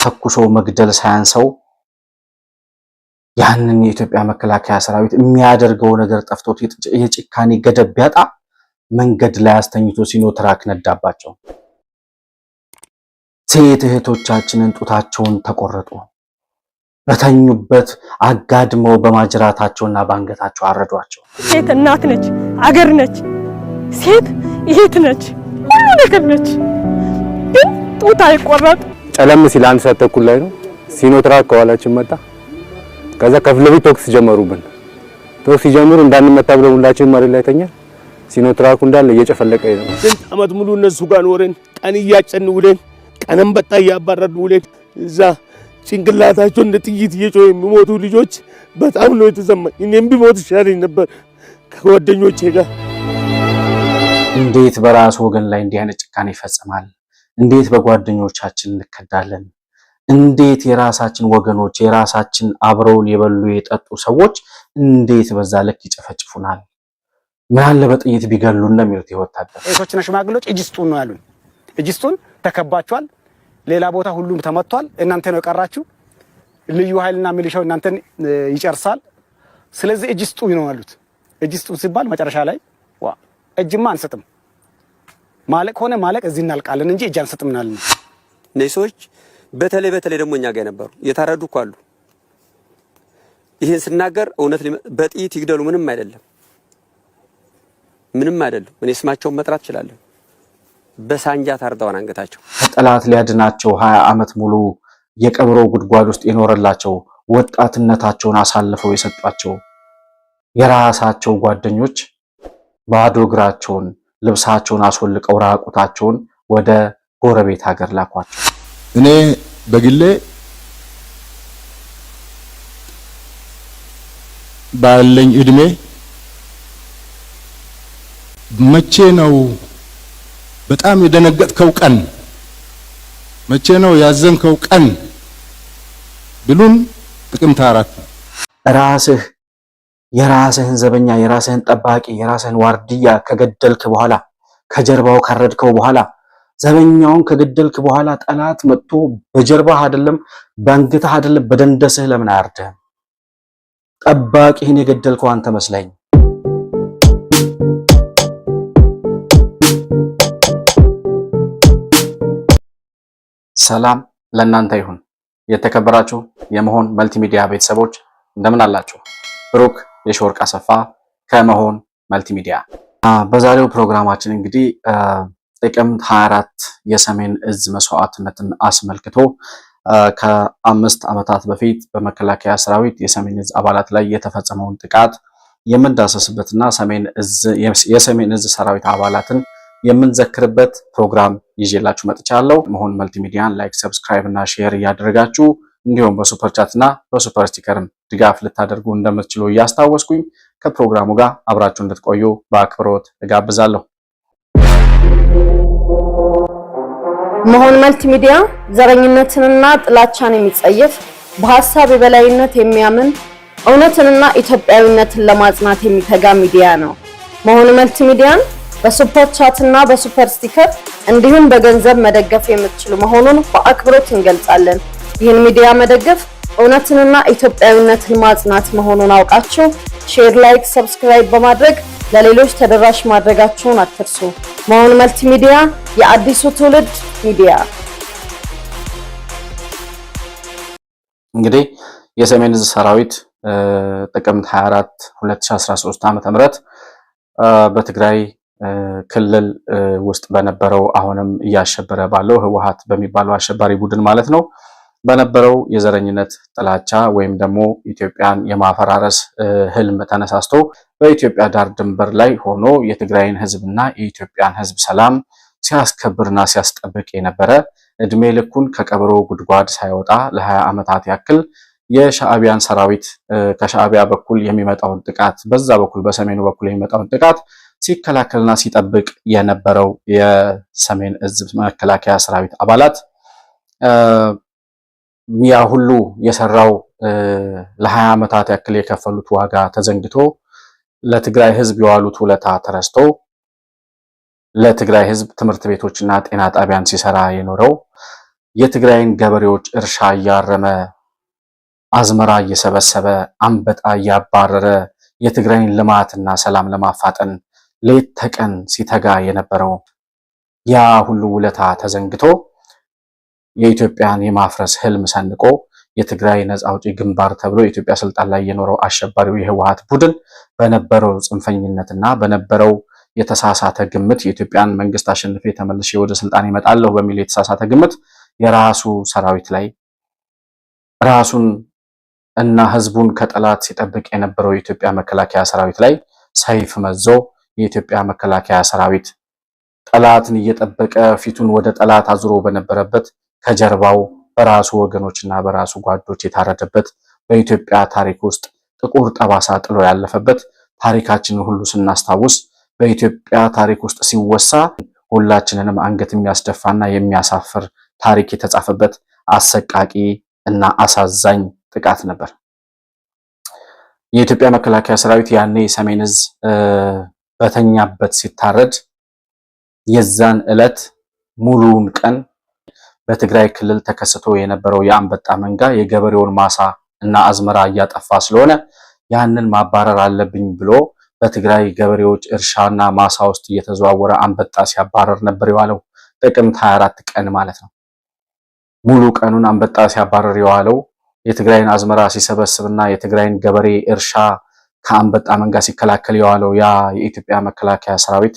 ተኩሶ መግደል ሳያንሰው ያንን የኢትዮጵያ መከላከያ ሰራዊት የሚያደርገው ነገር ጠፍቶት የጭካኔ ገደብ ቢያጣ መንገድ ላይ አስተኝቶ ሲኖትራክ ነዳባቸው። ሴት እህቶቻችንን ጡታቸውን ተቆረጡ። በተኙበት አጋድመው በማጅራታቸውና ባንገታቸው አረዷቸው። ሴት እናት ነች፣ አገር ነች፣ ሴት እህት ነች፣ ሁሉ ነገር ነች። ግን ጡት አይቆረጥ። ጨለም ሲል አንድ ሰዓት ተኩል ላይ ነው ሲኖትራክ ከኋላችን መጣ። ከዛ ከፍለፊት ቶክስ ጀመሩብን። ቶክስ ሲጀምሩ እንዳንመታ ብለው ሁላችን መሬት ላይ ተኛ። ሲኖትራኩ እንዳለ እየጨፈለቀ ነው። ስንት ዓመት ሙሉ እነሱ ጋር ኖረን ቀን እያጨን ውለን ቀንም በጣ እያባረርን ውለን እዛ ጭንቅላታቸው እንደ ጥይት እየጮሁ የሚሞቱ ልጆች በጣም ነው የተሰማኝ። እኔም ቢሞት ይሻለኝ ነበር ከጓደኞቼ ጋር። እንዴት በራስ ወገን ላይ እንዲህ አይነት ጭካኔ ይፈጸማል? እንዴት በጓደኞቻችን እንከዳለን? እንዴት የራሳችን ወገኖች የራሳችን አብረውን የበሉ የጠጡ ሰዎች እንዴት በዛ ልክ ይጨፈጭፉናል? ምን አለ በጥይት ቢገሉን ነው የሚሉት የወታደር ሴቶችና ሽማግሌዎች እጅስጡን ነው ያሉን። እጅስጡን ተከባቸዋል። ሌላ ቦታ ሁሉም ተመቷል። እናንተ ነው የቀራችሁ። ልዩ ኃይልና ሚሊሻው እናንተን ይጨርሳል። ስለዚህ እጅስጡ ነው ያሉት። እጅስጡ ሲባል መጨረሻ ላይ እጅማ አንሰጥም ማለቅ ሆነ ማለቅ እዚህ እናልቃለን እንጂ እጅ አንሰጥም እናልን። እነዚህ ሰዎች በተለይ ደግሞ እኛ ጋር ነበሩ። የታረዱ እኮ አሉ። ይሄን ስናገር እውነት በጥይት ይግደሉ ምንም አይደለም። እኔ ስማቸውን መጥራት እችላለሁ። በሳንጃ ታርደዋን አንገታቸው ጠላት ሊያድናቸው 20 ዓመት ሙሉ የቀብሮ ጉድጓድ ውስጥ የኖረላቸው ወጣትነታቸውን አሳልፈው የሰጧቸው የራሳቸው ጓደኞች ባዶ እግራቸውን ልብሳቸውን አስወልቀው ራቁታቸውን ወደ ጎረቤት ሀገር ላኳቸው። እኔ በግሌ ባለኝ እድሜ መቼ ነው በጣም የደነገጥከው ቀን፣ መቼ ነው ያዘንከው ቀን ብሉን ጥቅምት 4 ራስህ የራስህን ዘበኛ የራስህን ጠባቂ የራስህን ዋርድያ ከገደልክ በኋላ ከጀርባው ካረድከው በኋላ ዘበኛውን ከገደልክ በኋላ ጠላት መጥቶ በጀርባህ አይደለም በአንገትህ አይደለም በደንደስህ ለምን አያርድህም? ጠባቂህን የገደልከው አንተ መስለኝ። ሰላም ለእናንተ ይሁን። የተከበራችሁ የመሆን መልቲሚዲያ ቤተሰቦች እንደምን አላችሁ? ብሩክ የሾርቅ አሰፋ ከመሆን መልቲሚዲያ። በዛሬው ፕሮግራማችን እንግዲህ ጥቅምት 24 የሰሜን እዝ መስዋዕትነትን አስመልክቶ ከ5 ዓመታት በፊት በመከላከያ ሰራዊት የሰሜን እዝ አባላት ላይ የተፈጸመውን ጥቃት የምንዳሰስበትና የሰሜን እዝ ሰራዊት አባላትን የምንዘክርበት ፕሮግራም ይዤላችሁ መጥቻለሁ። መሆን መልቲሚዲያን ላይክ፣ ሰብስክራይብ እና ሼር እያደረጋችሁ እንዲሁም በሱፐር ቻት እና በሱፐር ስቲከርም ድጋፍ ልታደርጉ እንደምትችሉ እያስታወስኩኝ ከፕሮግራሙ ጋር አብራችሁ እንድትቆዩ በአክብሮት እጋብዛለሁ። መሆን መልቲሚዲያ ዘረኝነትንና ጥላቻን የሚጸየፍ በሐሳብ የበላይነት የሚያምን እውነትንና ኢትዮጵያዊነትን ለማጽናት የሚተጋ ሚዲያ ነው። መሆን መልቲሚዲያን በሱፐር ቻት እና በሱፐር ስቲከር እንዲሁም በገንዘብ መደገፍ የምትችሉ መሆኑን በአክብሮት እንገልጻለን። ይህን ሚዲያ መደገፍ እውነትንና ኢትዮጵያዊነትን ማጽናት መሆኑን አውቃችሁ ሼር፣ ላይክ፣ ሰብስክራይብ በማድረግ ለሌሎች ተደራሽ ማድረጋችሁን አትርሱ። መሆን መልቲሚዲያ የአዲሱ ትውልድ ሚዲያ። እንግዲህ የሰሜን እዝ ሰራዊት ጥቅምት 24 2013 ዓ.ም በትግራይ ክልል ውስጥ በነበረው አሁንም እያሸበረ ባለው ህወሓት በሚባለው አሸባሪ ቡድን ማለት ነው በነበረው የዘረኝነት ጥላቻ ወይም ደግሞ ኢትዮጵያን የማፈራረስ ህልም ተነሳስቶ በኢትዮጵያ ዳር ድንበር ላይ ሆኖ የትግራይን ህዝብና የኢትዮጵያን ህዝብ ሰላም ሲያስከብርና ሲያስጠብቅ የነበረ እድሜ ልኩን ከቀብሮ ጉድጓድ ሳይወጣ ለ20 ዓመታት ያክል የሻዕቢያን ሰራዊት ከሻዕቢያ በኩል የሚመጣውን ጥቃት በዛ በኩል በሰሜኑ በኩል የሚመጣውን ጥቃት ሲከላከልና ሲጠብቅ የነበረው የሰሜን እዝ መከላከያ ሰራዊት አባላት ያ ሁሉ የሰራው ለ20 ዓመታት ያክል የከፈሉት ዋጋ ተዘንግቶ ለትግራይ ህዝብ የዋሉት ውለታ ተረስቶ ለትግራይ ህዝብ ትምህርት ቤቶችና ጤና ጣቢያን ሲሰራ የኖረው የትግራይን ገበሬዎች እርሻ እያረመ አዝመራ እየሰበሰበ አንበጣ እያባረረ የትግራይን ልማትና ሰላም ለማፋጠን ሌት ተቀን ሲተጋ የነበረው ያ ሁሉ ውለታ ተዘንግቶ የኢትዮጵያን የማፍረስ ህልም ሰንቆ የትግራይ ነጻ አውጪ ግንባር ተብሎ የኢትዮጵያ ስልጣን ላይ የኖረው አሸባሪው የህወሓት ቡድን በነበረው ጽንፈኝነትና በነበረው የተሳሳተ ግምት የኢትዮጵያን መንግስት አሸንፌ ተመልሼ ወደ ስልጣን ይመጣለሁ በሚል የተሳሳተ ግምት የራሱ ሰራዊት ላይ ራሱን እና ህዝቡን ከጠላት ሲጠብቅ የነበረው የኢትዮጵያ መከላከያ ሰራዊት ላይ ሰይፍ መዞ የኢትዮጵያ መከላከያ ሰራዊት ጠላትን እየጠበቀ ፊቱን ወደ ጠላት አዙሮ በነበረበት ከጀርባው በራሱ ወገኖችና በራሱ ጓዶች የታረደበት በኢትዮጵያ ታሪክ ውስጥ ጥቁር ጠባሳ ጥሎ ያለፈበት ታሪካችንን ሁሉ ስናስታውስ በኢትዮጵያ ታሪክ ውስጥ ሲወሳ ሁላችንንም አንገት የሚያስደፋና የሚያሳፍር ታሪክ የተጻፈበት አሰቃቂ እና አሳዛኝ ጥቃት ነበር። የኢትዮጵያ መከላከያ ሰራዊት ያኔ ሰሜን ዕዝ በተኛበት ሲታረድ የዛን ዕለት ሙሉውን ቀን በትግራይ ክልል ተከስቶ የነበረው የአንበጣ መንጋ የገበሬውን ማሳ እና አዝመራ እያጠፋ ስለሆነ ያንን ማባረር አለብኝ ብሎ በትግራይ ገበሬዎች እርሻና ማሳ ውስጥ እየተዘዋወረ አንበጣ ሲያባረር ነበር የዋለው። ጥቅምት 24 ቀን ማለት ነው። ሙሉ ቀኑን አንበጣ ሲያባረር የዋለው የትግራይን አዝመራ ሲሰበስብና የትግራይን ገበሬ እርሻ ከአንበጣ መንጋ ሲከላከል የዋለው ያ የኢትዮጵያ መከላከያ ሰራዊት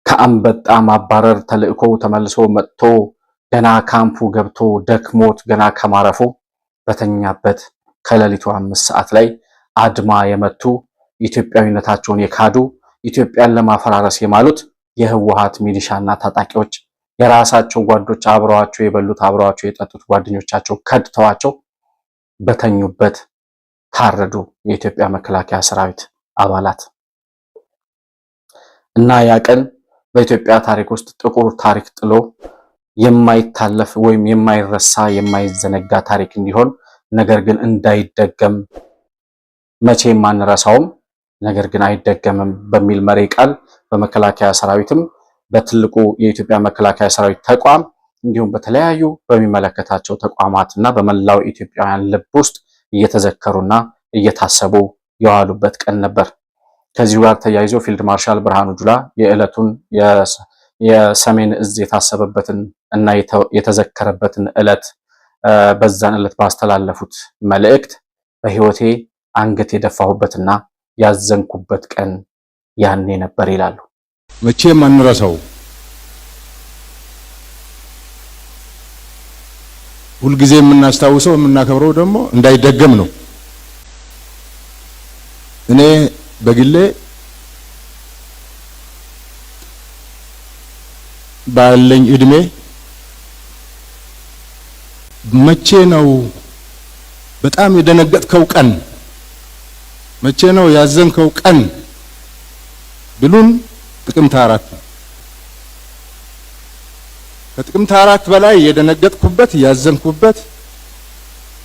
ከአንበጣ ማባረር ተልእኮ ተመልሶ መጥቶ ገና ካምፑ ገብቶ ደክሞት ገና ከማረፉ በተኛበት ከሌሊቱ 5 ሰዓት ላይ አድማ የመቱ ኢትዮጵያዊነታቸውን የካዱ ኢትዮጵያን ለማፈራረስ የማሉት የህወሓት ሚሊሻና ታጣቂዎች የራሳቸው ጓዶች አብረዋቸው የበሉት አብረዋቸው የጠጡት ጓደኞቻቸው ከድተዋቸው በተኙበት ታረዱ የኢትዮጵያ መከላከያ ሰራዊት አባላት እና ያ ቀን በኢትዮጵያ ታሪክ ውስጥ ጥቁር ታሪክ ጥሎ የማይታለፍ ወይም የማይረሳ የማይዘነጋ ታሪክ እንዲሆን ነገር ግን እንዳይደገም መቼም አንረሳውም ነገር ግን አይደገምም በሚል መሪ ቃል በመከላከያ ሰራዊትም በትልቁ የኢትዮጵያ መከላከያ ሰራዊት ተቋም እንዲሁም በተለያዩ በሚመለከታቸው ተቋማትና በመላው ኢትዮጵያውያን ልብ ውስጥ እየተዘከሩና እየታሰቡ የዋሉበት ቀን ነበር። ከዚሁ ጋር ተያይዞ ፊልድ ማርሻል ብርሃኑ ጁላ የዕለቱን የሰሜን ዕዝ የታሰበበትን እና የተዘከረበትን ዕለት በዛን ዕለት ባስተላለፉት መልእክት በህይወቴ አንገት የደፋሁበትና ያዘንኩበት ቀን ያኔ ነበር ይላሉ። መቼም አንረሳው። ሁልጊዜ የምናስታውሰው የምናከብረው ደግሞ እንዳይደገም ነው። እኔ በግሌ ባለኝ እድሜ መቼ ነው በጣም የደነገጥከው ቀን፣ መቼ ነው ያዘንከው ቀን ብሉን ጥቅምት 4 ነው። ከጥቅምት 4 በላይ የደነገጥኩበት ያዘንኩበት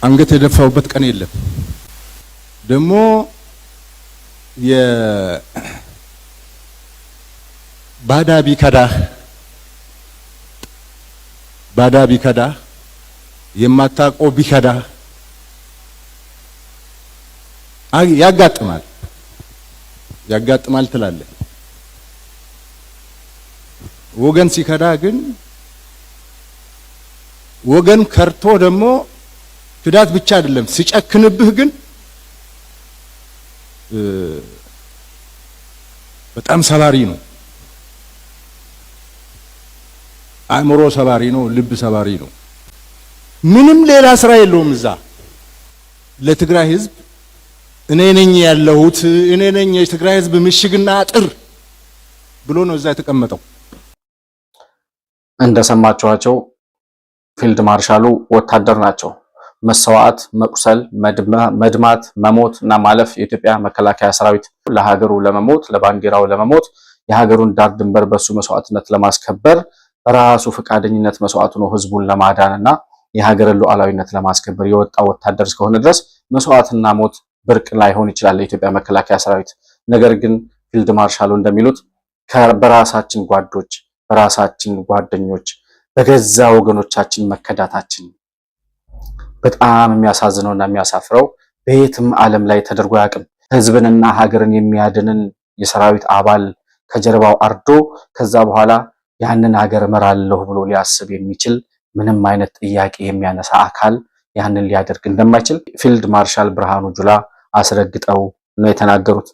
አንገት የደፋሁበት ቀን የለም። ደግሞ ባዳ ቢከዳህ የማታውቀው ቢከዳህ ያጋጥማል ትላለህ። ወገን ሲከዳ ግን ወገን ከርቶ ደግሞ ክዳት ብቻ አይደለም ሲጨክንብህ ግን በጣም ሰባሪ ነው። አእምሮ ሰባሪ ነው። ልብ ሰባሪ ነው። ምንም ሌላ ስራ የለውም። እዛ ለትግራይ ህዝብ እኔ ነኝ ያለሁት፣ እኔ ነኝ የትግራይ ህዝብ ምሽግና አጥር ብሎ ነው እዛ የተቀመጠው። እንደሰማችኋቸው ፊልድ ማርሻሉ ወታደር ናቸው። መሰዋዕት፣ መቁሰል፣ መድማት፣ መሞት እና ማለፍ የኢትዮጵያ መከላከያ ሰራዊት ለሀገሩ ለመሞት ለባንዲራው ለመሞት የሀገሩን ዳር ድንበር በሱ መስዋዕትነት ለማስከበር በራሱ ፈቃደኝነት መስዋዕቱ ነው ህዝቡን ለማዳንና የሀገርን ሉዓላዊነት ለማስከበር የወጣ ወታደር እስከሆነ ድረስ መስዋዕትና ሞት ብርቅ ላይሆን ይችላል ለኢትዮጵያ መከላከያ ሰራዊት። ነገር ግን ፊልድ ማርሻሉ እንደሚሉት በራሳችን ጓዶች በራሳችን ጓደኞች በገዛ ወገኖቻችን መከዳታችን በጣም የሚያሳዝነውና የሚያሳፍረው በየትም ዓለም ላይ ተደርጎ ያቅም ህዝብንና ሀገርን የሚያድንን የሰራዊት አባል ከጀርባው አርዶ ከዛ በኋላ ያንን ሀገር እመራለሁ ብሎ ሊያስብ የሚችል ምንም አይነት ጥያቄ የሚያነሳ አካል ያንን ሊያደርግ እንደማይችል ፊልድ ማርሻል ብርሃኑ ጁላ አስረግጠው ነው የተናገሩት።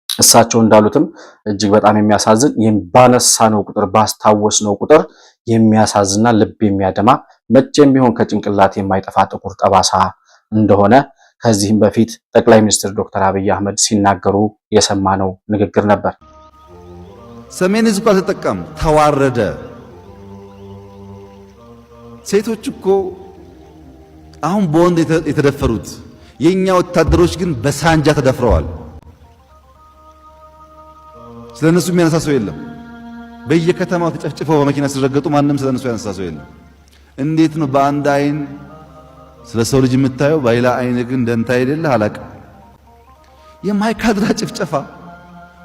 እሳቸው እንዳሉትም እጅግ በጣም የሚያሳዝን ባነሳነው ቁጥር ባስታወስነው ቁጥር የሚያሳዝንና ልብ የሚያደማ መቼም ቢሆን ከጭንቅላት የማይጠፋ ጥቁር ጠባሳ እንደሆነ ከዚህም በፊት ጠቅላይ ሚኒስትር ዶክተር አብይ አህመድ ሲናገሩ የሰማነው ንግግር ነበር። ሰሜን ህዝብ አልተጠቀም፣ ተዋረደ። ሴቶች እኮ አሁን በወንድ የተደፈሩት የኛ ወታደሮች ግን በሳንጃ ተደፍረዋል። ስለነሱ የሚያነሳ ሰው የለም። በየከተማው ተጨፍጭፈው በመኪና ሲረገጡ ማንም ስለነሱ ያነሳ ሰው የለም። እንዴት ነው በአንድ አይን ስለ ሰው ልጅ የምታየው በሌላ አይን ግን ደንታ የሌለህ አላቅም። የማይካድራ ጭፍጨፋ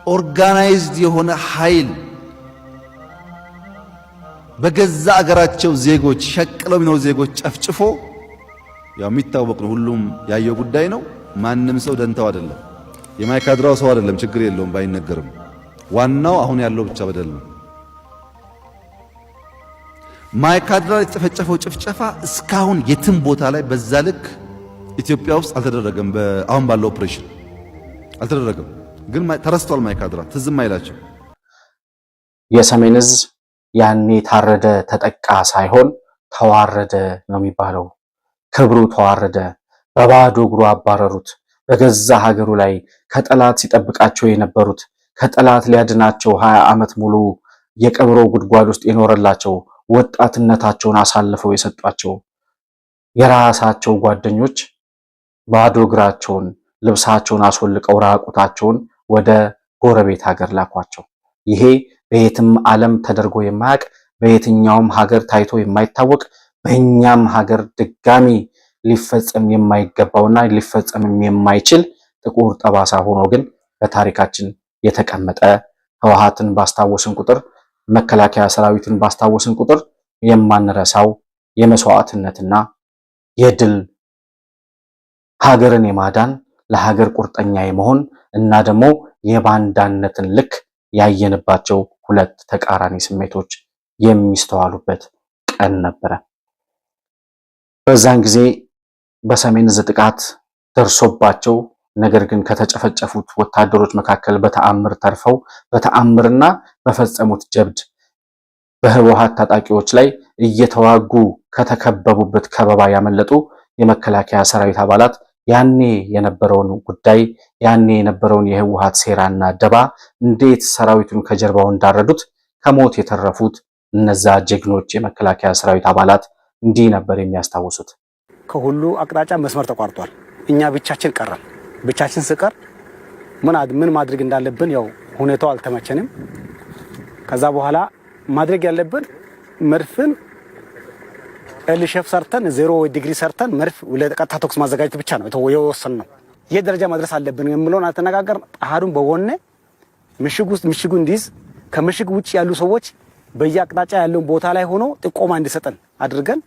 ኦርጋናይዝድ የሆነ ኃይል በገዛ አገራቸው ዜጎች ሸቅለው የሚኖሩ ዜጎች ጨፍጭፎ ያው የሚታወቅ ነው፣ ሁሉም ያየው ጉዳይ ነው። ማንም ሰው ደንታው አይደለም። የማይካድራው ሰው አይደለም፣ ችግር የለውም ባይነገርም፣ ዋናው አሁን ያለው ብቻ በደል ነው። ማይካድራ የተጨፈጨፈው ጭፍጨፋ እስካሁን የትም ቦታ ላይ በዛ ልክ ኢትዮጵያ ውስጥ አልተደረገም። አሁን ባለው ኦፕሬሽን አልተደረገም፣ ግን ተረስቷል። ማይካድራ ትዝም አይላቸው። የሰሜን ዕዝ ያኔ ታረደ ተጠቃ ሳይሆን ተዋረደ ነው የሚባለው። ክብሩ ተዋረደ። በባዶ እግሩ አባረሩት። በገዛ ሀገሩ ላይ ከጠላት ሲጠብቃቸው የነበሩት ከጠላት ሊያድናቸው 20 ዓመት ሙሉ የቀብሮ ጉድጓድ ውስጥ የኖረላቸው ወጣትነታቸውን አሳልፈው የሰጧቸው የራሳቸው ጓደኞች ባዶ እግራቸውን ልብሳቸውን አስወልቀው ራቁታቸውን ወደ ጎረቤት ሀገር ላኳቸው። ይሄ በየትም ዓለም ተደርጎ የማያውቅ በየትኛውም ሀገር ታይቶ የማይታወቅ በእኛም ሀገር ድጋሚ ሊፈጸም የማይገባውና ሊፈጸምም የማይችል ጥቁር ጠባሳ ሆኖ ግን በታሪካችን የተቀመጠ ህወሓትን ባስታወስን ቁጥር መከላከያ ሰራዊትን ባስታወስን ቁጥር የማንረሳው የመስዋዕትነትና የድል ሀገርን የማዳን ለሀገር ቁርጠኛ የመሆን እና ደግሞ የባንዳነትን ልክ ያየንባቸው ሁለት ተቃራኒ ስሜቶች የሚስተዋሉበት ቀን ነበረ። በዛን ጊዜ በሰሜን ዕዝ ጥቃት ደርሶባቸው ነገር ግን ከተጨፈጨፉት ወታደሮች መካከል በተአምር ተርፈው በተአምርና በፈጸሙት ጀብድ በህወሓት ታጣቂዎች ላይ እየተዋጉ ከተከበቡበት ከበባ ያመለጡ የመከላከያ ሰራዊት አባላት ያኔ የነበረውን ጉዳይ ያኔ የነበረውን የህወሓት ሴራና ደባ እንዴት ሰራዊቱን ከጀርባው እንዳረዱት ከሞት የተረፉት እነዛ ጀግኖች የመከላከያ ሰራዊት አባላት እንዲህ ነበር የሚያስታውሱት። ከሁሉ አቅጣጫ መስመር ተቋርጧል። እኛ ብቻችን ቀረን። ብቻችን ስቀር ምን ማድረግ እንዳለብን ያው ሁኔታው አልተመቸንም። ከዛ በኋላ ማድረግ ያለብን መድፍን ኤልሼፕ ሰርተን 0 ዲግሪ ሰርተን መድፍ ለቀጥታ ተኩስ ማዘጋጀት ብቻ ነው የወሰንነው። የት ደረጃ መድረስ አለብን የሚለውን አልተነጋገር። አሃዱን በወኔ ምሽግ ውስጥ ምሽጉ እንዲይዝ ከምሽግ ውጭ ያሉ ሰዎች በየአቅጣጫ ያለውን ቦታ ላይ ሆኖ ጥቆማ እንዲሰጠን አድርገን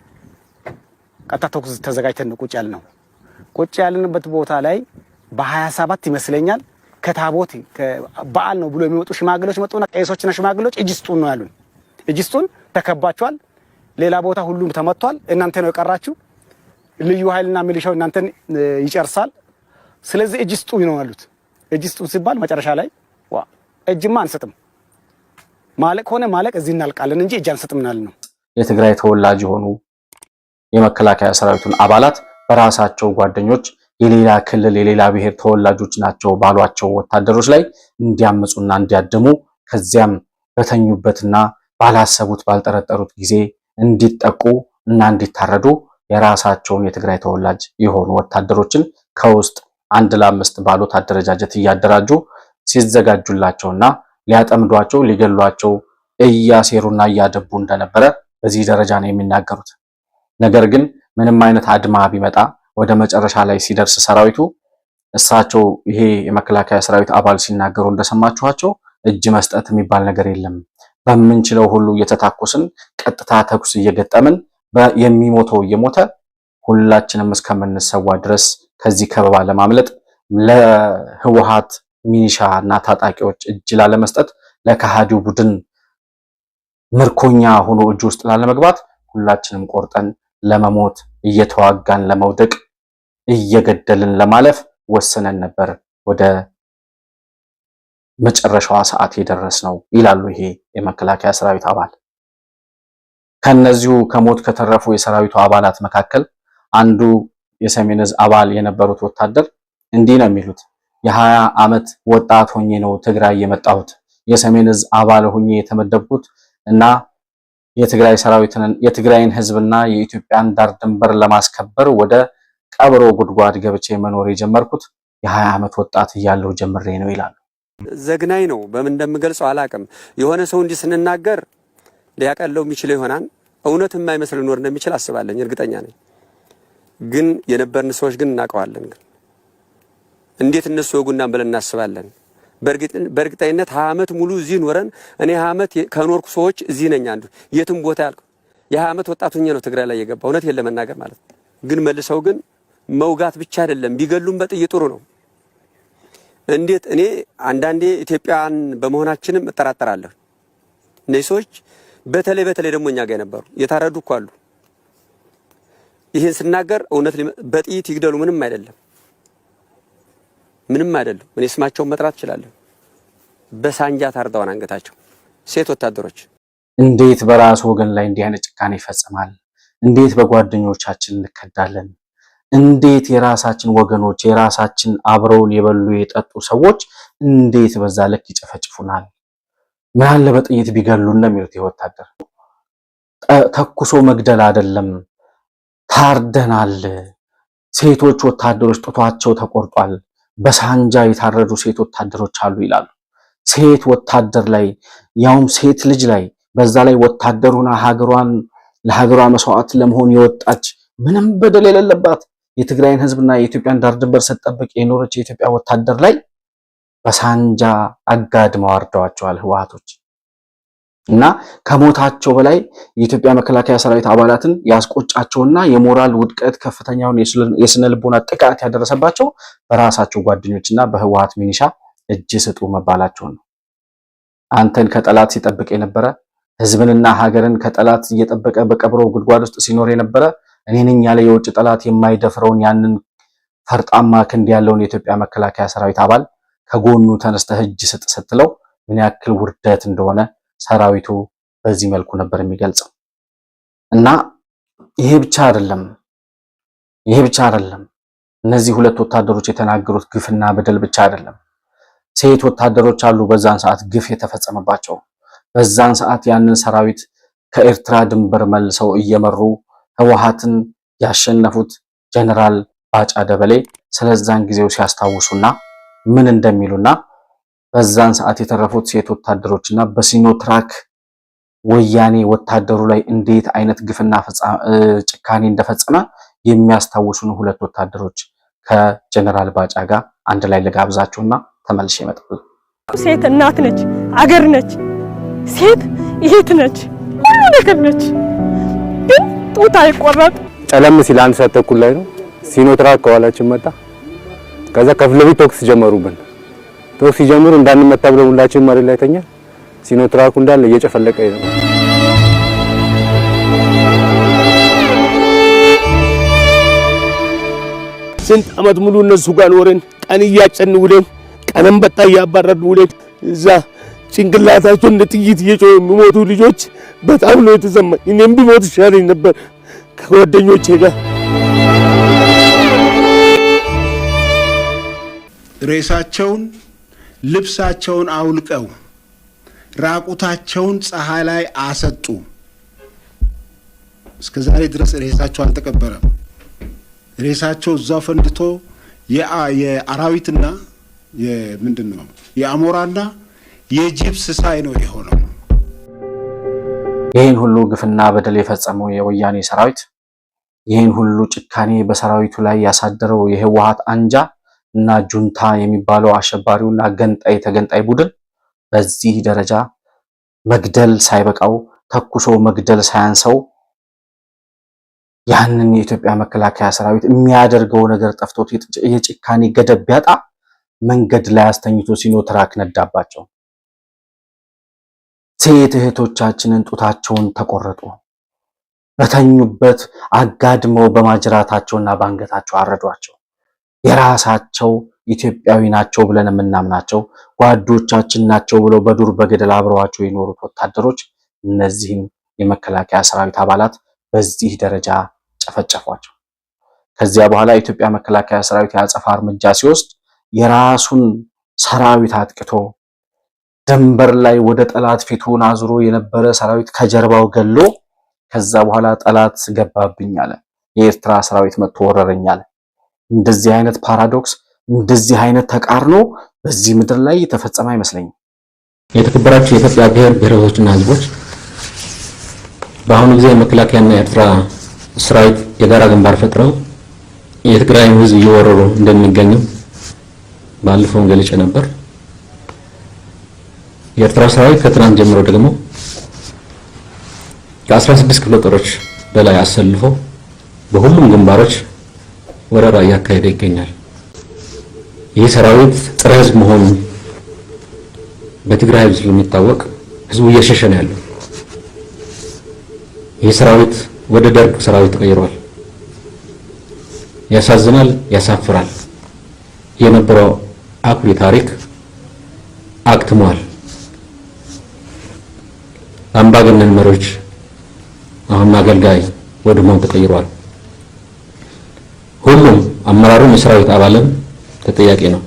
ቀጥታ ተኩስ ተዘጋጅተን ቁጭ ያልነው። ቁጭ ያልንበት ቦታ ላይ በ27 ይመስለኛል ከታቦት በዓል ነው ብሎ የሚወጡ ሽማግሌዎች መጡና ቄሶችና ሽማግሌዎች እጅ ስጡን ነው ያሉን። እጅ ስጡን፣ ተከባችኋል፣ ሌላ ቦታ ሁሉም ተመቷል፣ እናንተ ነው የቀራችሁ፣ ልዩ ኃይልና ሚሊሻው እናንተን ይጨርሳል፣ ስለዚህ እጅ ስጡን ነው ያሉት። እጅ ስጡን ሲባል መጨረሻ ላይ እጅማ አንሰጥም፣ ማለቅ ሆነ ማለቅ እዚህ እናልቃለን እንጂ እጅ አንሰጥም ነው። የትግራይ ተወላጅ የሆኑ የመከላከያ ሰራዊቱን አባላት በራሳቸው ጓደኞች የሌላ ክልል የሌላ ብሔር ተወላጆች ናቸው ባሏቸው ወታደሮች ላይ እንዲያመጹና እንዲያደሙ ከዚያም በተኙበትና ባላሰቡት ባልጠረጠሩት ጊዜ እንዲጠቁ እና እንዲታረዱ የራሳቸውን የትግራይ ተወላጅ የሆኑ ወታደሮችን ከውስጥ 1 ለ5 ባሉት አደረጃጀት እያደራጁ ሲዘጋጁላቸውና ሊያጠምዷቸው ሊገሏቸው እያሴሩና እያደቡ እንደነበረ በዚህ ደረጃ ነው የሚናገሩት። ነገር ግን ምንም አይነት አድማ ቢመጣ ወደ መጨረሻ ላይ ሲደርስ ሰራዊቱ እሳቸው ይሄ የመከላከያ ሰራዊት አባል ሲናገሩ እንደሰማችኋቸው እጅ መስጠት የሚባል ነገር የለም፣ በምንችለው ሁሉ እየተታኮስን ቀጥታ ተኩስ እየገጠምን የሚሞተው እየሞተ ሁላችንም እስከምንሰዋ ድረስ ከዚህ ከበባ ለማምለጥ ለህወሓት ሚኒሻ እና ታጣቂዎች እጅ ላለመስጠት ለከሃዲው ቡድን ምርኮኛ ሆኖ እጅ ውስጥ ላለመግባት ሁላችንም ቆርጠን ለመሞት እየተዋጋን ለመውደቅ እየገደልን ለማለፍ ወሰነን ነበር ወደ መጨረሻዋ ሰዓት የደረስነው ይላሉ ይሄ የመከላከያ ሰራዊት አባል። ከነዚሁ ከሞት ከተረፉ የሰራዊቱ አባላት መካከል አንዱ የሰሜን ዕዝ አባል የነበሩት ወታደር እንዲህ ነው የሚሉት። የ20 ዓመት ወጣት ሆኜ ነው ትግራይ የመጣሁት። የሰሜን ዕዝ አባል ሆኜ የተመደብኩት እና የትግራይን ህዝብና የኢትዮጵያን ዳር ድንበር ለማስከበር ወደ ቀብሮ ጉድጓድ ገብቼ መኖር የጀመርኩት የ20 ዓመት ወጣት እያለሁ ጀምሬ ነው ይላሉ። ዘግናኝ ነው። በምን እንደምገልጸው አላቅም። የሆነ ሰው እንዲህ ስንናገር ሊያቀለው የሚችል ይሆናል። እውነት የማይመስል ኖር እንደሚችል አስባለኝ፣ እርግጠኛ ነኝ። ግን የነበርን ሰዎች ግን እናውቀዋለን። ግን እንዴት እነሱ ወጉናን ብለን እናስባለን። በእርግጠኝነት 20 ዓመት ሙሉ እዚህ ኖረን እኔ 20 ዓመት ከኖርኩ ሰዎች እዚህ ነኝ አንዱ የትም ቦታ ያልኩ የ20 ዓመት ወጣት ሆኜ ነው ትግራይ ላይ የገባው። እውነት የለም መናገር ማለት ግን መልሰው ግን መውጋት ብቻ አይደለም ቢገሉም በጥይት ጥሩ ነው። እንዴት እኔ አንዳንዴ ኢትዮጵያን በመሆናችንም እጠራጠራለሁ። እነዚህ ሰዎች በተለይ ደግሞ እኛ ጋር የነበሩ የታረዱ እኮ አሉ። ይሄን ስናገር እውነት በጥይት ይግደሉ ምንም አይደለም። እኔ ስማቸውን መጥራት እችላለሁ። በሳንጃ ታርደዋን አንገታቸው ሴት ወታደሮች። እንዴት በራስ ወገን ላይ እንዲህ አይነት ጭካኔ ይፈጽማል? እንዴት በጓደኞቻችን እንከዳለን? እንዴት የራሳችን ወገኖች የራሳችን አብረውን የበሉ የጠጡ ሰዎች እንዴት በዛ ልክ ይጨፈጭፉናል? ምን አለ በጥይት ቢገሉን ነው የሚሉት የወታደር ተኩሶ መግደል አይደለም፣ ታርደናል። ሴቶች ወታደሮች ጡቷቸው ተቆርጧል። በሳንጃ የታረዱ ሴት ወታደሮች አሉ ይላሉ። ሴት ወታደር ላይ ያውም ሴት ልጅ ላይ በዛ ላይ ወታደሩና ለሀገሯ መስዋዕት ለመሆን የወጣች ምንም በደል የሌለባት የትግራይን ህዝብና የኢትዮጵያን ዳር ድንበር ስትጠብቅ የኖረች የኢትዮጵያ ወታደር ላይ በሳንጃ አጋድመው አርደዋቸዋል ህወሓቶች። እና ከሞታቸው በላይ የኢትዮጵያ መከላከያ ሰራዊት አባላትን ያስቆጫቸውና የሞራል ውድቀት ከፍተኛውን የስነ ልቦና ጥቃት ያደረሰባቸው በራሳቸው ጓደኞችና በህወሓት ሚኒሻ እጅ ስጡ መባላቸው ነው። አንተን ከጠላት ሲጠብቅ የነበረ ህዝብንና ሀገርን ከጠላት እየጠበቀ በቀብሮ ጉድጓድ ውስጥ ሲኖር የነበረ እኔ ነኝ ያለ የውጭ ጠላት የማይደፍረውን ያንን ፈርጣማ ክንድ ያለውን የኢትዮጵያ መከላከያ ሰራዊት አባል ከጎኑ ተነስተህ እጅ ስጥ ስትለው ምን ያክል ውርደት እንደሆነ ሰራዊቱ በዚህ መልኩ ነበር የሚገልጸው። እና ይሄ ብቻ አይደለም። እነዚህ ሁለት ወታደሮች የተናገሩት ግፍና በደል ብቻ አይደለም። ሴት ወታደሮች አሉ በዛን ሰዓት ግፍ የተፈጸመባቸው። በዛን ሰዓት ያንን ሰራዊት ከኤርትራ ድንበር መልሰው እየመሩ ህወሓትን ያሸነፉት ጀነራል ባጫ ደበሌ ስለዛን ጊዜው ሲያስታውሱና ምን እንደሚሉና በዛን ሰዓት የተረፉት ሴት ወታደሮችና በሲኖትራክ ወያኔ ወታደሩ ላይ እንዴት አይነት ግፍና ጭካኔ እንደፈጸመ የሚያስታውሱን ሁለት ወታደሮች ከጀነራል ባጫ ጋር አንድ ላይ ልጋብዛችሁና ተመልሼ እመጣለሁ። ሴት እናት ነች፣ አገር ነች፣ ሴት እህት ነች፣ ሁሉ ነገር ነች። ግን ጡት አይቆረጥ። ጨለም ሲል 1 ሰዓት ተኩል ላይ ነው ሲኖትራክ ከኋላችን መጣ። ከዛ ከፊት ለፊት ተኩስ ጀመሩብን። ተኩስ ሲጀምሩ እንዳንመታ ብለው ሁላችን መሬት ላይ ተኛ። ሲኖትራኩ እንዳለ እየጨፈለቀ ነው። ስንት ዓመት ሙሉ እነሱ ጋር ኖረን ቀን እያጨን ውለን ቀንም በጣ እያባረርን ውለን እዛ ጭንቅላታቸው እንደ ጥይት እየጮሁ የሚሞቱ ልጆች በጣም ነው የተሰማኝ። እኔም ቢሞት ይሻለኝ ነበር ከጓደኞቼ ጋር። ሬሳቸውን ልብሳቸውን አውልቀው ራቁታቸውን ፀሐይ ላይ አሰጡ። እስከ ዛሬ ድረስ ሬሳቸው አልተቀበረም። ሬሳቸው እዛው ፈንድቶ የአራዊትና የምንድነው የአሞራና የጅብ ስሳይ ነው የሆነው። ይህን ሁሉ ግፍና በደል የፈጸመው የወያኔ ሰራዊት፣ ይህን ሁሉ ጭካኔ በሰራዊቱ ላይ ያሳደረው የህወሓት አንጃ እና ጁንታ የሚባለው አሸባሪውና ገንጣይ ተገንጣይ ቡድን በዚህ ደረጃ መግደል ሳይበቃው ተኩሶ መግደል ሳያንሰው ያንን የኢትዮጵያ መከላከያ ሰራዊት የሚያደርገው ነገር ጠፍቶት የጭካኔ ገደብ ቢያጣ መንገድ ላይ አስተኝቶ ሲኖትራክ ነዳባቸው። ሴት እህቶቻችንን ጡታቸውን ተቆረጡ። በተኙበት አጋድመው በማጅራታቸውና ባንገታቸው አረዷቸው። የራሳቸው ኢትዮጵያዊ ናቸው ብለን የምናምናቸው ጓዶቻችን ናቸው ብለው በዱር በገደል አብረዋቸው የኖሩት ወታደሮች እነዚህን የመከላከያ ሰራዊት አባላት በዚህ ደረጃ ጨፈጨፏቸው። ከዚያ በኋላ የኢትዮጵያ መከላከያ ሰራዊት የአጸፋ እርምጃ ሲወስድ የራሱን ሰራዊት አጥቅቶ ድንበር ላይ ወደ ጠላት ፊቱን አዙሮ የነበረ ሰራዊት ከጀርባው ገሎ ከዛ በኋላ ጠላት ገባብኝ አለ። የኤርትራ ሰራዊት መጥቶ ወረረኝ አለ። እንደዚህ አይነት ፓራዶክስ እንደዚህ አይነት ተቃርኖ በዚህ ምድር ላይ የተፈጸመ አይመስለኝም። የተከበራችሁ የኢትዮጵያ ብሔር ብሔረሰቦችና ህዝቦች በአሁኑ ጊዜ መከላከያና የኤርትራ ሰራዊት የጋራ ግንባር ፈጥረው የትግራይን ህዝብ እየወረሩ እንደሚገኙ ባለፈው ገልጬ ነበር። የኤርትራ ሰራዊት ከትናንት ጀምሮ ደግሞ ከ16 ክፍለ ጦሮች በላይ አሰልፎ በሁሉም ግንባሮች ወረራ እያካሄደ ይገኛል። ይህ ሰራዊት ፀረ ህዝብ መሆኑ በትግራይ ህዝብ ስለሚታወቅ ህዝቡ እየሸሸ ነው ያለው። ይህ ሰራዊት ወደ ደርግ ሰራዊት ተቀይሯል። ያሳዝናል፣ ያሳፍራል። የነበረው አኩሪ ታሪክ አክትሟል። አምባገነን መሪዎች አሁን አገልጋይ ወደ መሆን ተቀይሯል። ሁሉም አመራሩም የሰራዊት አባልም ተጠያቂ ነው።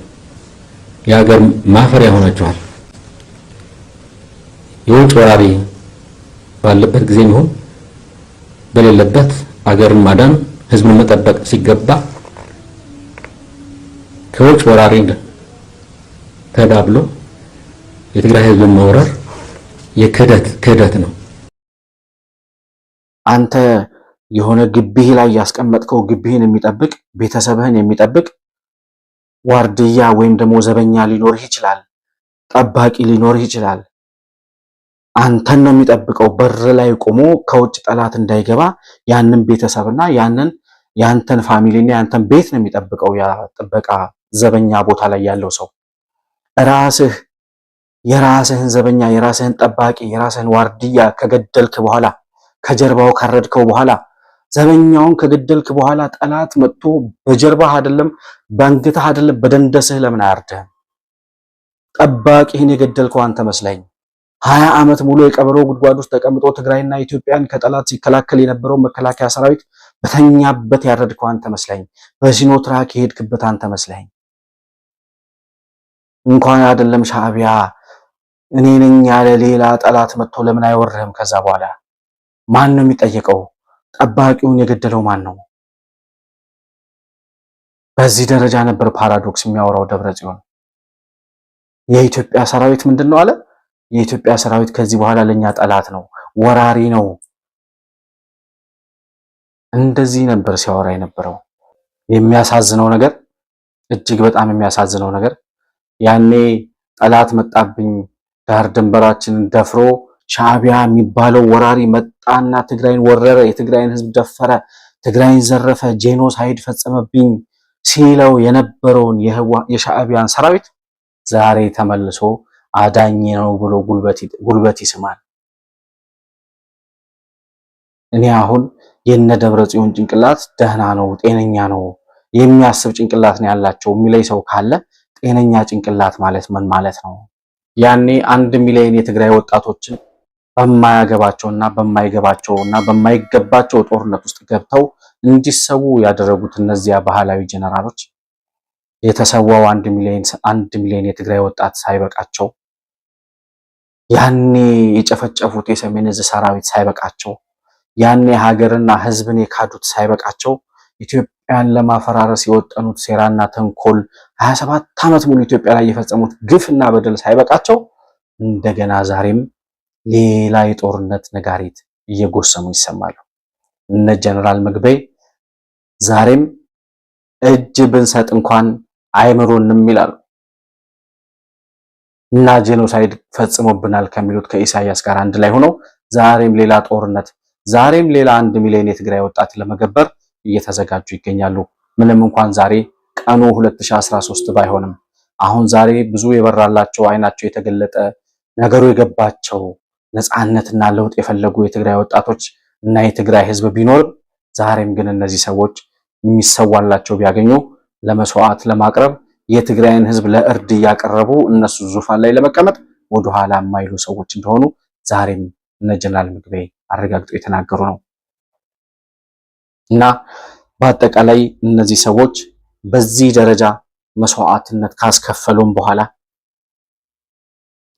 የሀገር ማፈሪያ ሆናችኋል። የውጭ ወራሪ ባለበት ጊዜ ይሁን በሌለበት አገርን ማዳን ህዝብን መጠበቅ ሲገባ ከውጭ ወራሪ ተዳብሎ የትግራይ ህዝብን መውረር የክህደት ነው። አንተ የሆነ ግቢህ ላይ ያስቀመጥከው ግቢህን የሚጠብቅ ቤተሰብህን የሚጠብቅ ዋርድያ ወይም ደግሞ ዘበኛ ሊኖርህ ይችላል። ጠባቂ ሊኖርህ ይችላል። አንተን ነው የሚጠብቀው። በር ላይ ቆሞ ከውጭ ጠላት እንዳይገባ ያንን ቤተሰብና ያንተን ፋሚሊና ያንተን ቤት ነው የሚጠብቀው። ያ ጥበቃ ዘበኛ ቦታ ላይ ያለው ሰው ራስህ የራስህን ዘበኛ፣ የራስህን ጠባቂ፣ የራስህን ዋርድያ ከገደልክ በኋላ ከጀርባው ካረድከው በኋላ ዘበኛውን ከገደልክ በኋላ ጠላት መጥቶ በጀርባህ አይደለም በአንገትህ አይደለም በደንደስህ ለምን አያርድህም? ጠባቂህን የገደልከው አንተ መስለኝ። 20 ዓመት ሙሉ የቀበሮ ጉድጓድ ውስጥ ተቀምጦ ትግራይና ኢትዮጵያን ከጠላት ሲከላከል የነበረው መከላከያ ሰራዊት በተኛበት ያረድከው አንተ መስለኝ። በሲኖትራክ የሄድክበት አንተ መስለኝ። እንኳን አይደለም ሻዕቢያ እኔ ነኝ ያለ ሌላ ጠላት መጥቶ ለምን አይወርህም? ከዛ በኋላ ማን ነው የሚጠየቀው? ጠባቂውን የገደለው ማን ነው? በዚህ ደረጃ ነበር ፓራዶክስ የሚያወራው ደብረጽዮን። የኢትዮጵያ ሰራዊት ምንድነው አለ? የኢትዮጵያ ሰራዊት ከዚህ በኋላ ለኛ ጠላት ነው፣ ወራሪ ነው። እንደዚህ ነበር ሲያወራ የነበረው። የሚያሳዝነው ነገር እጅግ በጣም የሚያሳዝነው ነገር ያኔ ጠላት መጣብኝ ዳር ድንበራችንን ደፍሮ ሻዕቢያ የሚባለው ወራሪ መጣና ትግራይን ወረረ፣ የትግራይን ህዝብ ደፈረ፣ ትግራይን ዘረፈ፣ ጄኖሳይድ ፈጸመብኝ ሲለው የነበረውን የሻዕቢያን ሰራዊት ዛሬ ተመልሶ አዳኝ ነው ብሎ ጉልበት ይስማል። እኔ አሁን የነ ደብረጽዮን ጭንቅላት ደህና ነው፣ ጤነኛ ነው፣ የሚያስብ ጭንቅላት ነው ያላቸው የሚለይ ሰው ካለ ጤነኛ ጭንቅላት ማለት ምን ማለት ነው? ያኔ 1 ሚሊዮን የትግራይ ወጣቶችን በማያገባቸውና በማይገባቸውና በማይገባቸው ጦርነት ውስጥ ገብተው እንዲሰዉ ያደረጉት እነዚያ ባህላዊ ጀነራሎች የተሰዋው 1 ሚሊዮን የትግራይ ወጣት ሳይበቃቸው ያኔ የጨፈጨፉት የሰሜን ዕዝ ሰራዊት ሳይበቃቸው ያኔ ሀገርና ህዝብን የካዱት ሳይበቃቸው ኢትዮጵያን ለማፈራረስ የወጠኑት ሴራና ተንኮል 27 ዓመት ሙሉ ኢትዮጵያ ላይ የፈጸሙት ግፍና በደል ሳይበቃቸው እንደገና ዛሬም ሌላ የጦርነት ነጋሪት እየጎሰሙ ይሰማሉ። እነ ጀነራል ምግበይ ዛሬም እጅ ብንሰጥ እንኳን አይምሩንም ይላሉ። እና ጄኖሳይድ ፈጽሞብናል ከሚሉት ከኢሳያስ ጋር አንድ ላይ ሆነው ዛሬም ሌላ ጦርነት ዛሬም ሌላ 1 ሚሊዮን የትግራይ ወጣት ለመገበር እየተዘጋጁ ይገኛሉ። ምንም እንኳን ዛሬ ቀኑ 2013 ባይሆንም አሁን ዛሬ ብዙ የበራላቸው አይናቸው የተገለጠ ነገሩ የገባቸው ነፃነትና ለውጥ የፈለጉ የትግራይ ወጣቶች እና የትግራይ ህዝብ ቢኖር ዛሬም ግን እነዚህ ሰዎች የሚሰዋላቸው ቢያገኙ ለመስዋዕት ለማቅረብ የትግራይን ህዝብ ለእርድ ያቀረቡ እነሱ ዙፋን ላይ ለመቀመጥ ወደ ኋላ የማይሉ ሰዎች እንደሆኑ ዛሬም እነ ጀነራል ምግበይ አረጋግጠው የተናገሩ ነው። እና በአጠቃላይ እነዚህ ሰዎች በዚህ ደረጃ መስዋዕትነት ካስከፈሉም በኋላ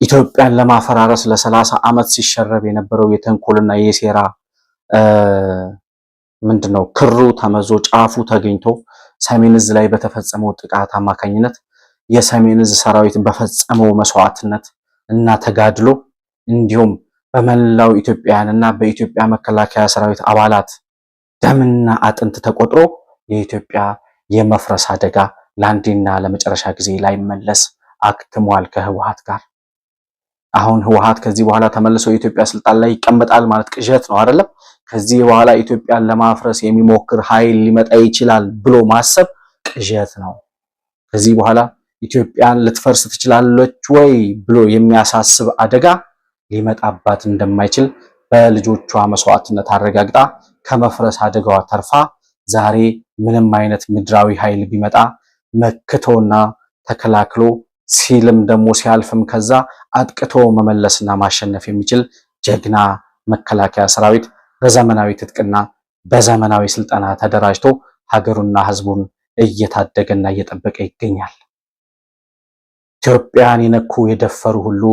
ኢትዮጵያን ለማፈራረስ ለ30 ዓመት ሲሸረብ የነበረው የተንኮልና የሴራ ምንድነው ክሩ ተመዞ ጫፉ ተገኝቶ ሰሜን ዕዝ ላይ በተፈጸመው ጥቃት አማካኝነት የሰሜን ዕዝ ሰራዊት በፈጸመው መስዋዕትነት እና ተጋድሎ እንዲሁም በመላው ኢትዮጵያውያንና በኢትዮጵያ መከላከያ ሰራዊት አባላት ደምና አጥንት ተቆጥሮ የኢትዮጵያ የመፍረስ አደጋ ለአንዴና ለመጨረሻ ጊዜ ላይ መለስ አክትሟል ከህወሓት ጋር። አሁን ህወሓት ከዚህ በኋላ ተመልሶ የኢትዮጵያ ስልጣን ላይ ይቀመጣል ማለት ቅዠት ነው አይደለም። ከዚህ በኋላ ኢትዮጵያን ለማፍረስ የሚሞክር ኃይል ሊመጣ ይችላል ብሎ ማሰብ ቅዠት ነው። ከዚህ በኋላ ኢትዮጵያን ልትፈርስ ትችላለች ወይ ብሎ የሚያሳስብ አደጋ ሊመጣባት እንደማይችል በልጆቿ መስዋዕትነት አረጋግጣ ከመፍረስ አደጋዋ ተርፋ ዛሬ ምንም አይነት ምድራዊ ኃይል ቢመጣ መክቶና ተከላክሎ ሲልም ደግሞ ሲያልፍም ከዛ አጥቅቶ መመለስና ማሸነፍ የሚችል ጀግና መከላከያ ሰራዊት በዘመናዊ ትጥቅና በዘመናዊ ስልጠና ተደራጅቶ ሀገሩና ህዝቡን እየታደገና እየጠበቀ ይገኛል። ኢትዮጵያን የነኩ የደፈሩ ሁሉ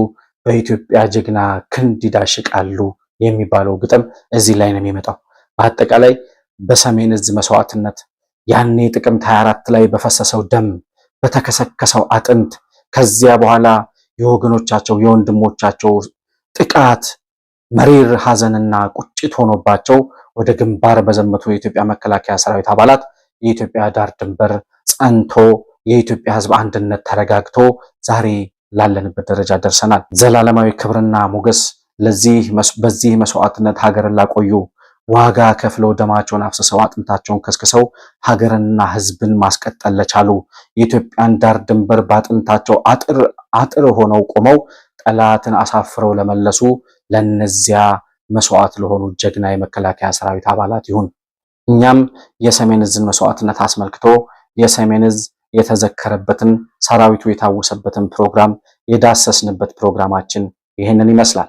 በኢትዮጵያ ጀግና ክንድ ይዳሽቃሉ የሚባለው ግጥም እዚህ ላይ ነው የሚመጣው። በአጠቃላይ በሰሜን ዕዝ መስዋዕትነት ያኔ ጥቅምት 24 ላይ በፈሰሰው ደም በተከሰከሰው አጥንት ከዚያ በኋላ የወገኖቻቸው የወንድሞቻቸው ጥቃት መሪር ሐዘንና ቁጭት ሆኖባቸው ወደ ግንባር በዘመቱ የኢትዮጵያ መከላከያ ሰራዊት አባላት የኢትዮጵያ ዳር ድንበር ጸንቶ የኢትዮጵያ ህዝብ አንድነት ተረጋግቶ ዛሬ ላለንበት ደረጃ ደርሰናል። ዘላለማዊ ክብርና ሞገስ በዚህ መስዋዕትነት ሀገርን ላቆዩ ዋጋ ከፍለው ደማቸውን አፍስሰው አጥንታቸውን ከስክሰው ሀገርንና ህዝብን ማስቀጠል ለቻሉ የኢትዮጵያን ዳር ድንበር ባጥንታቸው አጥር ሆነው ቆመው ጠላትን አሳፍረው ለመለሱ ለነዚያ መስዋዕት ለሆኑ ጀግና የመከላከያ ሰራዊት አባላት ይሁን። እኛም የሰሜን ዕዝን መስዋዕትነት አስመልክቶ የሰሜን ዕዝ የተዘከረበትን ሰራዊቱ የታወሰበትን ፕሮግራም የዳሰስንበት ፕሮግራማችን ይህንን ይመስላል።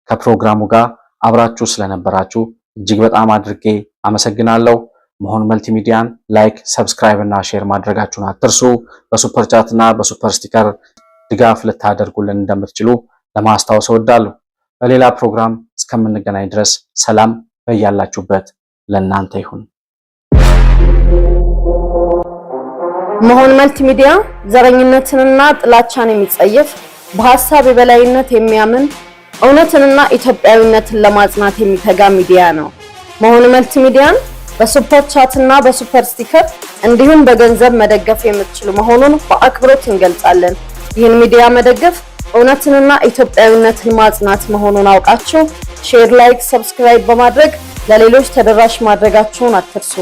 ከፕሮግራሙ ጋር አብራችሁ ስለነበራችሁ እጅግ በጣም አድርጌ አመሰግናለሁ። መሆን መልቲሚዲያን ላይክ፣ ሰብስክራይብ እና ሼር ማድረጋችሁን አትርሱ። በሱፐር ቻት እና በሱፐር ስቲከር ድጋፍ ልታደርጉልን እንደምትችሉ ለማስታወስ እወዳለሁ። በሌላ ፕሮግራም እስከምንገናኝ ድረስ ሰላም በያላችሁበት ለእናንተ ይሁን። መሆን መልቲሚዲያ ዘረኝነትንና ጥላቻን የሚጸየፍ በሐሳብ የበላይነት የሚያምን እውነትንና ኢትዮጵያዊነትን ለማጽናት የሚተጋ ሚዲያ ነው። መሆን መልቲሚዲያን በሱፐር ቻት እና በሱፐር ስቲከር እንዲሁም በገንዘብ መደገፍ የምትችሉ መሆኑን በአክብሮት እንገልጻለን። ይህን ሚዲያ መደገፍ እውነትንና ኢትዮጵያዊነትን ማጽናት መሆኑን አውቃችሁ ሼር፣ ላይክ፣ ሰብስክራይብ በማድረግ ለሌሎች ተደራሽ ማድረጋችሁን አትርሱ።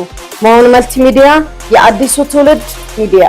መሆን መልቲሚዲያ የአዲሱ ትውልድ ሚዲያ